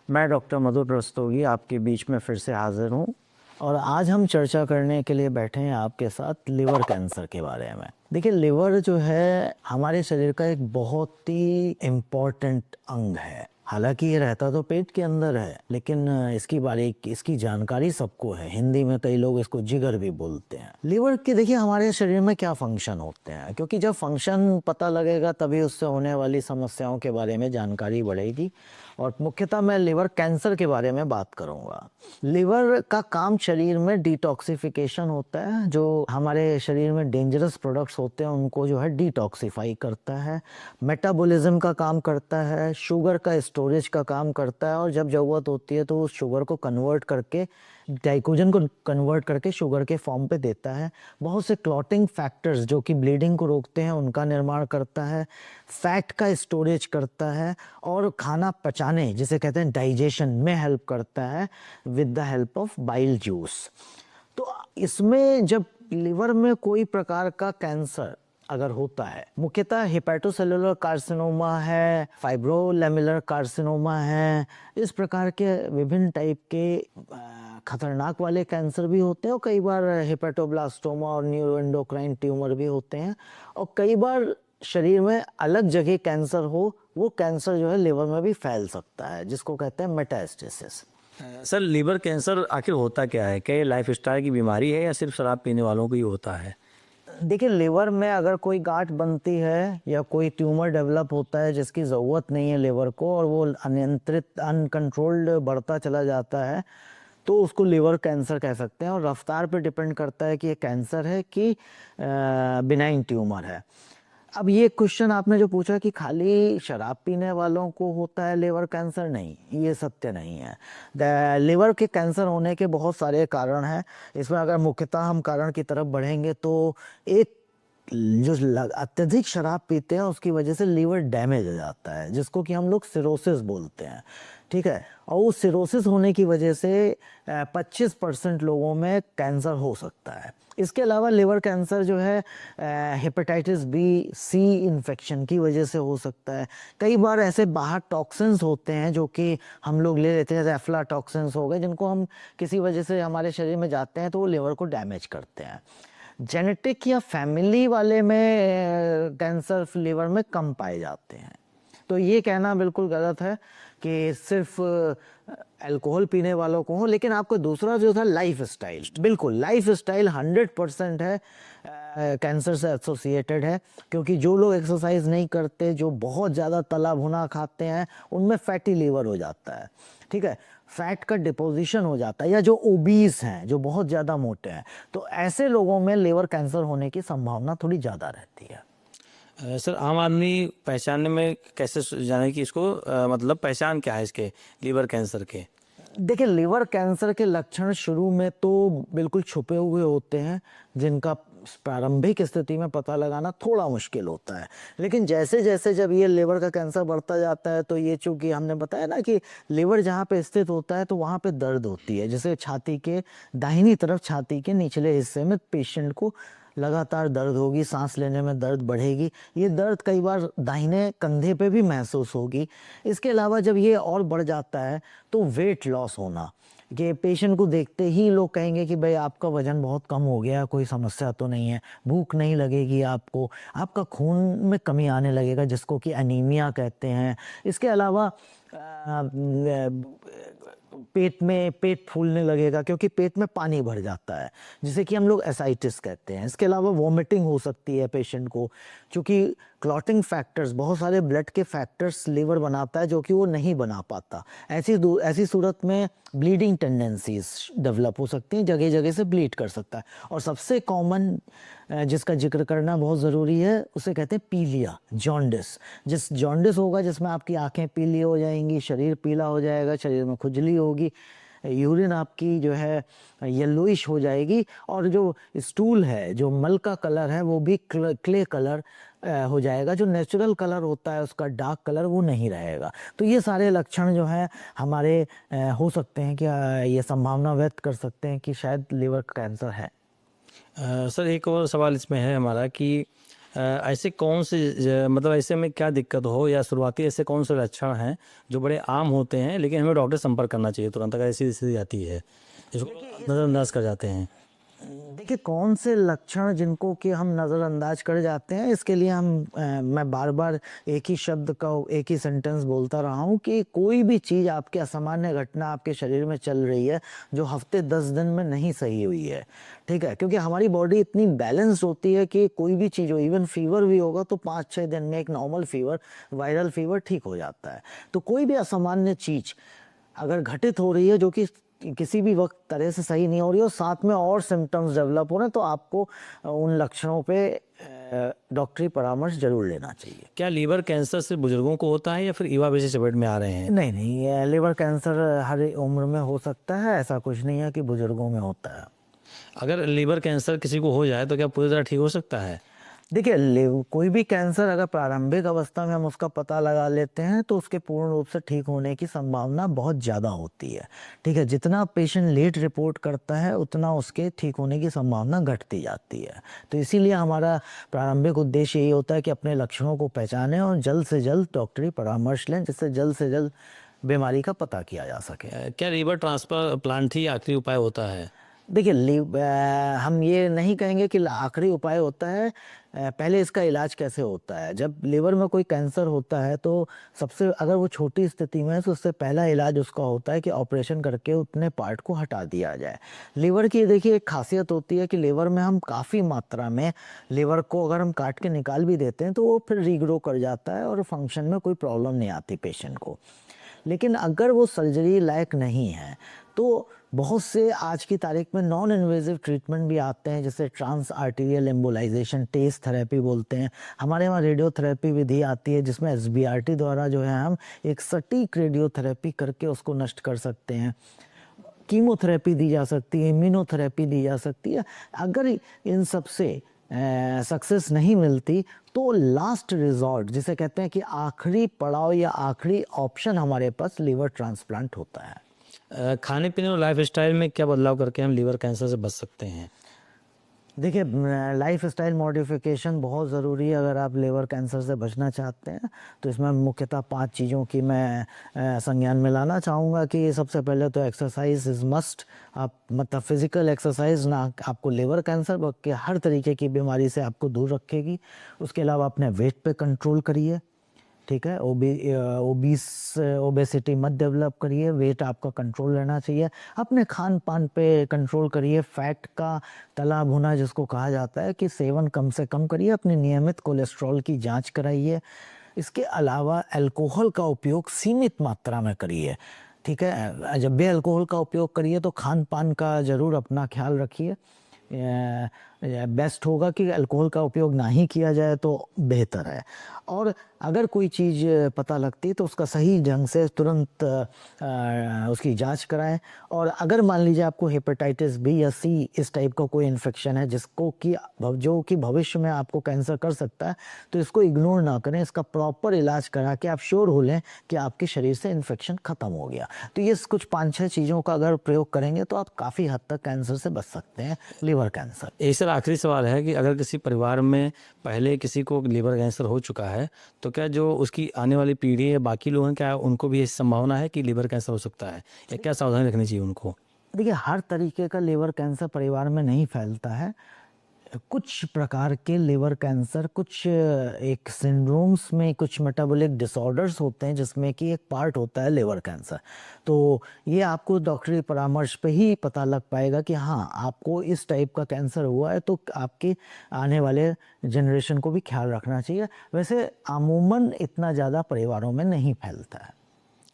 मैं डॉक्टर मधुर रस्तोगी आपके बीच में फिर से हाजिर हूँ और आज हम चर्चा करने के लिए बैठे हैं आपके साथ लिवर कैंसर के बारे में। देखिए, लिवर जो है हमारे शरीर का एक बहुत ही इम्पोर्टेंट अंग है। हालांकि ये रहता तो पेट के अंदर है, लेकिन इसकी जानकारी सबको है। हिंदी में कई लोग इसको जिगर भी बोलते हैं। लिवर के देखिए हमारे शरीर में क्या फंक्शन होते हैं, क्योंकि जब फंक्शन पता लगेगा तभी उससे होने वाली समस्याओं के बारे में जानकारी बढ़ेगी। और मुख्यतः मैं लिवर कैंसर के बारे में बात करूंगा। लिवर का काम शरीर में डिटॉक्सिफिकेशन होता है, जो हमारे शरीर में डेंजरस प्रोडक्ट्स होते हैं उनको जो है डिटॉक्सिफाई करता है। मेटाबॉलिज्म का काम करता है, शुगर का स्टोरेज का काम करता है, और जब ज़रूरत होती है तो उस शुगर को कन्वर्ट करके ग्लाइकोजन को कन्वर्ट करके शुगर के फॉर्म पे देता है। बहुत से क्लॉटिंग फैक्टर्स जो कि ब्लीडिंग को रोकते हैं उनका निर्माण करता है। फैट का स्टोरेज करता है और खाना पचाने, जिसे कहते हैं डाइजेशन में हेल्प करता है with the help of bile juice. तो इसमें जब लिवर में कोई प्रकार का कैंसर अगर होता है, मुख्यतः हेपेटोसेलुलर कार्सिनोमा है, फाइब्रोलैमेलर कार्सिनोमा है, इस प्रकार के विभिन्न टाइप के खतरनाक वाले कैंसर भी होते हैं, और कई बार हेपेटोब्लास्टोमा और न्यूरोएंडोक्राइन ट्यूमर भी होते हैं, और कई बार शरीर में अलग जगह कैंसर हो, वो कैंसर जो है लिवर में भी फैल सकता है, जिसको कहते हैं मेटास्टेसिस। सर, लिवर कैंसर आखिर होता क्या है? क्या ये लाइफस्टाइल की बीमारी है या सिर्फ शराब पीने वालों को ही होता है? देखिए, लिवर में अगर कोई गांठ बनती है या कोई ट्यूमर डेवलप होता है जिसकी ज़रूरत नहीं है लिवर को, और वो अनियंत्रित अनकंट्रोल्ड बढ़ता चला जाता है, तो उसको लिवर कैंसर कह सकते हैं। और रफ्तार पे डिपेंड करता है कि ये कैंसर है कि बिनाइन ट्यूमर है। अब ये क्वेश्चन आपने जो पूछा कि खाली शराब पीने वालों को होता है लिवर कैंसर, नहीं, ये सत्य नहीं है। लिवर के कैंसर होने के बहुत सारे कारण हैं। इसमें अगर मुख्यतः हम कारण की तरफ बढ़ेंगे तो एक, जो अत्यधिक शराब पीते हैं उसकी वजह से लीवर डैमेज हो जाता है, जिसको कि हम लोग सिरोसिस बोलते हैं, ठीक है। और उस सिरोसिस होने की वजह से 25% लोगों में कैंसर हो सकता है। इसके अलावा लिवर कैंसर जो है हेपेटाइटिस बी सी इन्फेक्शन की वजह से हो सकता है। कई बार ऐसे बाहर टॉक्सिन्स होते हैं जो कि हम लोग ले लेते हैं, जैसे एफ्लाटॉक्सिन्स हो गए, जिनको हम किसी वजह से हमारे शरीर में जाते हैं तो वो लिवर को डैमेज करते हैं। जेनेटिक या फैमिली वाले में कैंसर लिवर में कम पाए जाते हैं। तो ये कहना बिल्कुल गलत है कि सिर्फ अल्कोहल पीने वालों को हो। लेकिन आपको दूसरा जो था लाइफ स्टाइल, बिल्कुल लाइफ स्टाइल 100% है कैंसर से एसोसिएटेड है, क्योंकि जो लोग एक्सरसाइज नहीं करते, जो बहुत ज़्यादा तला भुना खाते हैं, उनमें फैटी लीवर हो जाता है, ठीक है, फैट का डिपोजिशन हो जाता है। या जो ओबीस हैं, जो बहुत ज़्यादा मोटे हैं, तो ऐसे लोगों में लिवर कैंसर होने की संभावना थोड़ी ज़्यादा रहती है। सर, आम आदमी पहचानने में कैसे जाने कि इसको मतलब पहचान क्या है इसके लिवर कैंसर के? देखिए, लिवर कैंसर के लक्षण शुरू में तो बिल्कुल छुपे हुए होते हैं, जिनका प्रारंभिक स्थिति में पता लगाना थोड़ा मुश्किल होता है। लेकिन जैसे जैसे जब ये लिवर का कैंसर बढ़ता जाता है, तो ये चूंकि हमने बताया ना कि लिवर जहाँ पे स्थित होता है तो वहाँ पे दर्द होती है, जैसे छाती के दाहिनी तरफ, छाती के निचले हिस्से में पेशेंट को लगातार दर्द होगी, सांस लेने में दर्द बढ़ेगी। ये दर्द कई बार दाहिने कंधे पे भी महसूस होगी। इसके अलावा जब ये और बढ़ जाता है तो वेट लॉस होना, कि पेशेंट को देखते ही लोग कहेंगे कि भाई आपका वजन बहुत कम हो गया, कोई समस्या तो नहीं है, भूख नहीं लगेगी आपको, आपका खून में कमी आने लगेगा, जिसको कि एनीमिया कहते हैं। इसके अलावा पेट फूलने लगेगा, क्योंकि पेट में पानी भर जाता है, जिसे कि हम लोग एसाइटिस कहते हैं। इसके अलावा वॉमिटिंग हो सकती है पेशेंट को, क्योंकि क्लॉटिंग फैक्टर्स, बहुत सारे ब्लड के फैक्टर्स लिवर बनाता है जो कि वो नहीं बना पाता। ऐसी सूरत में ब्लीडिंग टेंडेंसीज डेवलप हो सकती हैं, जगह जगह से ब्लीड कर सकता है। और सबसे कॉमन जिसका जिक्र करना बहुत ज़रूरी है, उसे कहते हैं पीलिया, जॉन्डिस। जॉन्डिस होगा जिसमें आपकी आंखें पीली हो जाएंगी, शरीर पीला हो जाएगा, शरीर में खुजली होगी, यूरिन आपकी जो है येलोइश हो जाएगी, और जो स्टूल है, जो मल का कलर है, वो भी क्ले कलर हो जाएगा। जो नेचुरल कलर होता है उसका डार्क कलर वो नहीं रहेगा। तो ये सारे लक्षण जो हैं हमारे हो सकते हैं कि ये संभावना व्यक्त कर सकते हैं कि शायद लिवर कैंसर है। सर, एक और सवाल इसमें है हमारा कि ऐसे कौन से मतलब ऐसे में क्या दिक्कत हो या शुरुआती ऐसे कौन से लक्षण हैं जो बड़े आम होते हैं लेकिन हमें डॉक्टर संपर्क करना चाहिए तुरंत अगर ऐसी स्थिति आती है, इसको नज़रअंदाज कर जाते हैं? देखिए कौन से लक्षण जिनको कि हम नज़रअंदाज कर जाते हैं, इसके लिए मैं बार बार एक ही शब्द का एक ही सेंटेंस बोलता रहा हूँ कि कोई भी चीज़ आपके असामान्य घटना आपके शरीर में चल रही है जो हफ्ते 10 दिन में नहीं सही हुई है, ठीक है, क्योंकि हमारी बॉडी इतनी बैलेंस्ड होती है कि कोई भी चीज़ हो, इवन फीवर भी होगा तो 5-6 दिन में एक नॉर्मल फीवर, वायरल फीवर ठीक हो जाता है। तो कोई भी असामान्य चीज़ अगर घटित हो रही है जो कि किसी भी वक्त तरह से सही नहीं हो रही हो, साथ में और सिम्टम्स डेवलप हो रहे हैं, तो आपको उन लक्षणों पे डॉक्टरी परामर्श जरूर लेना चाहिए। क्या लीवर कैंसर सिर्फ बुजुर्गों को होता है या फिर युवा भी इसी चपेट में आ रहे हैं? नहीं नहीं, ये लिवर कैंसर हर उम्र में हो सकता है, ऐसा कुछ नहीं है कि बुजुर्गों में होता है। अगर लीवर कैंसर किसी को हो जाए तो क्या पूरी तरह ठीक हो सकता है? देखिए कोई भी कैंसर अगर प्रारंभिक अवस्था में हम उसका पता लगा लेते हैं तो उसके पूर्ण रूप से ठीक होने की संभावना बहुत ज़्यादा होती है, ठीक है। जितना पेशेंट लेट रिपोर्ट करता है उतना उसके ठीक होने की संभावना घटती जाती है। तो इसीलिए हमारा प्रारंभिक उद्देश्य यही होता है कि अपने लक्षणों को पहचानें और जल्द से जल्द डॉक्टरी परामर्श लें, जिससे जल्द से जल्द बीमारी का पता किया जा सके। क्या लीवर ट्रांसप्लांट ही आखिरी उपाय होता है? देखिए हम ये नहीं कहेंगे कि आखिरी उपाय होता है। पहले इसका इलाज कैसे होता है, जब लिवर में कोई कैंसर होता है तो सबसे अगर वो छोटी स्थिति में है तो उससे पहला इलाज उसका होता है कि ऑपरेशन करके उतने पार्ट को हटा दिया जाए। लिवर की देखिए एक खासियत होती है कि लिवर में हम काफ़ी मात्रा में लिवर को अगर हम काट के निकाल भी देते हैं तो वो फिर रीग्रो कर जाता है और फंक्शन में कोई प्रॉब्लम नहीं आती पेशेंट को। लेकिन अगर वो सर्जरी लायक नहीं है तो बहुत से आज की तारीख में नॉन इन्वेजिव ट्रीटमेंट भी आते हैं, जैसे ट्रांस आर्टीरियल एम्बोलाइजेशन, टेस थेरेपी बोलते हैं। हमारे यहाँ रेडियोथेरेपी विधि आती है जिसमें एसबीआरटी द्वारा जो है हम एक सटीक रेडियोथेरेपी करके उसको नष्ट कर सकते हैं। कीमोथेरेपी दी जा सकती है, इम्यूनोथेरेपी दी जा सकती है। अगर इन सब से सक्सेस नहीं मिलती तो लास्ट रिजॉर्ट जिसे कहते हैं कि आखिरी पड़ाव या आखिरी ऑप्शन हमारे पास लिवर ट्रांसप्लांट होता है। खाने पीने और लाइफ स्टाइल में क्या बदलाव करके हम लीवर कैंसर से बच सकते हैं? देखिए लाइफ स्टाइल मॉडिफिकेशन बहुत ज़रूरी है अगर आप लिवर कैंसर से बचना चाहते हैं। तो इसमें मुख्यतः 5 चीज़ों की मैं संज्ञान में लाना चाहूँगा कि सबसे पहले तो एक्सरसाइज इज़ मस्ट। आप मतलब फिज़िकल एक्सरसाइज ना आपको लिवर कैंसर बल्कि हर तरीके की बीमारी से आपको दूर रखेगी। उसके अलावा अपने वेट पे कंट्रोल करिए, ठीक है। ओबेसिटी मत डेवलप करिए, वेट आपका कंट्रोल रहना चाहिए। अपने खान पान पे कंट्रोल करिए, फैट का तला भुना जिसको कहा जाता है कि सेवन कम से कम करिए। अपनी नियमित कोलेस्ट्रॉल की जांच कराइए। इसके अलावा अल्कोहल का उपयोग सीमित मात्रा में करिए, ठीक है। जब भी अल्कोहल का उपयोग करिए तो खान पान का ज़रूर अपना ख्याल रखिए। बेस्ट होगा कि अल्कोहल का उपयोग ना ही किया जाए तो बेहतर है। और अगर कोई चीज़ पता लगती है तो उसका सही ढंग से तुरंत उसकी जांच कराएं। और अगर मान लीजिए आपको हेपेटाइटिस बी या सी इस टाइप का कोई इन्फेक्शन है जिसको कि जो कि भविष्य में आपको कैंसर कर सकता है, तो इसको इग्नोर ना करें। इसका प्रॉपर इलाज करा के आप श्योर हो लें कि आपके शरीर से इन्फेक्शन ख़त्म हो गया। तो ये कुछ 5-6 चीज़ों का अगर प्रयोग करेंगे तो आप काफ़ी हद तक कैंसर से बच सकते हैं, लिवर कैंसर। यही सर आखिरी सवाल है कि अगर किसी परिवार में पहले किसी को लिवर कैंसर हो चुका है तो क्या जो उसकी आने वाली पीढ़ी है बाकी लोग हैं, क्या उनको भी ऐसी संभावना है कि लिवर कैंसर हो सकता है या क्या सावधानी रखनी चाहिए उनको? देखिए हर तरीके का लिवर कैंसर परिवार में नहीं फैलता है। कुछ प्रकार के लिवर कैंसर कुछ एक सिंड्रोम्स में कुछ मेटाबॉलिक डिसऑर्डर्स होते हैं जिसमें कि एक पार्ट होता है लिवर कैंसर। तो ये आपको डॉक्टरी परामर्श पे ही पता लग पाएगा कि हाँ आपको इस टाइप का कैंसर हुआ है, तो आपके आने वाले जनरेशन को भी ख्याल रखना चाहिए। वैसे अमूमन इतना ज़्यादा परिवारों में नहीं फैलता है।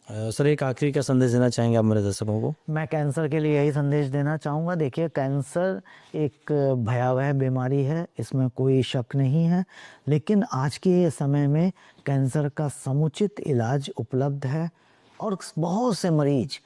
सर एक आखिरी क्या संदेश देना चाहेंगे आप मेरे दर्शकों को? मैं कैंसर के लिए यही संदेश देना चाहूँगा। देखिए कैंसर एक भयावह बीमारी है, इसमें कोई शक नहीं है। लेकिन आज के समय में कैंसर का समुचित इलाज उपलब्ध है और बहुत से मरीज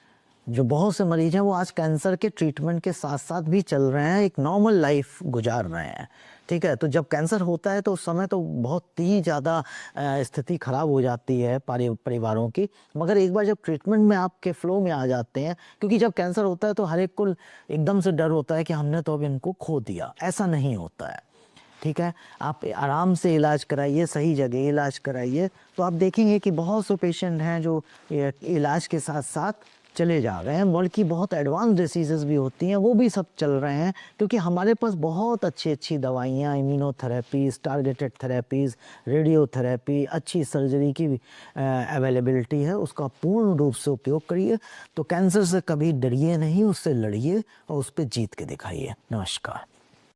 हैं वो आज कैंसर के ट्रीटमेंट के साथ साथ भी चल रहे हैं, एक नॉर्मल लाइफ गुजार रहे हैं, ठीक है। तो जब कैंसर होता है तो उस समय तो बहुत ही ज़्यादा स्थिति ख़राब हो जाती है परिवारों की। मगर एक बार जब ट्रीटमेंट में आपके फ्लो में आ जाते हैं, क्योंकि जब कैंसर होता है तो हर एक को एकदम से डर होता है कि हमने तो अब इनको खो दिया, ऐसा नहीं होता है। ठीक है, आप आराम से इलाज कराइए, सही जगह इलाज कराइए, तो आप देखेंगे कि बहुत से पेशेंट हैं जो ये इलाज के साथ साथ चले जा रहे हैं, बल्कि बहुत एडवांस डिसीज़ेज़ भी होती हैं वो भी सब चल रहे हैं, क्योंकि हमारे पास बहुत अच्छी अच्छी दवाइयाँ, इम्यूनोथेरेपीज़, टारगेटेड थेरेपीज़, रेडियोथेरेपी, अच्छी सर्जरी की अवेलेबिलिटी है, उसका पूर्ण रूप से उपयोग करिए। तो कैंसर से कभी डरिए नहीं, उससे लड़िए और उस पर जीत के दिखाइए। नमस्कार।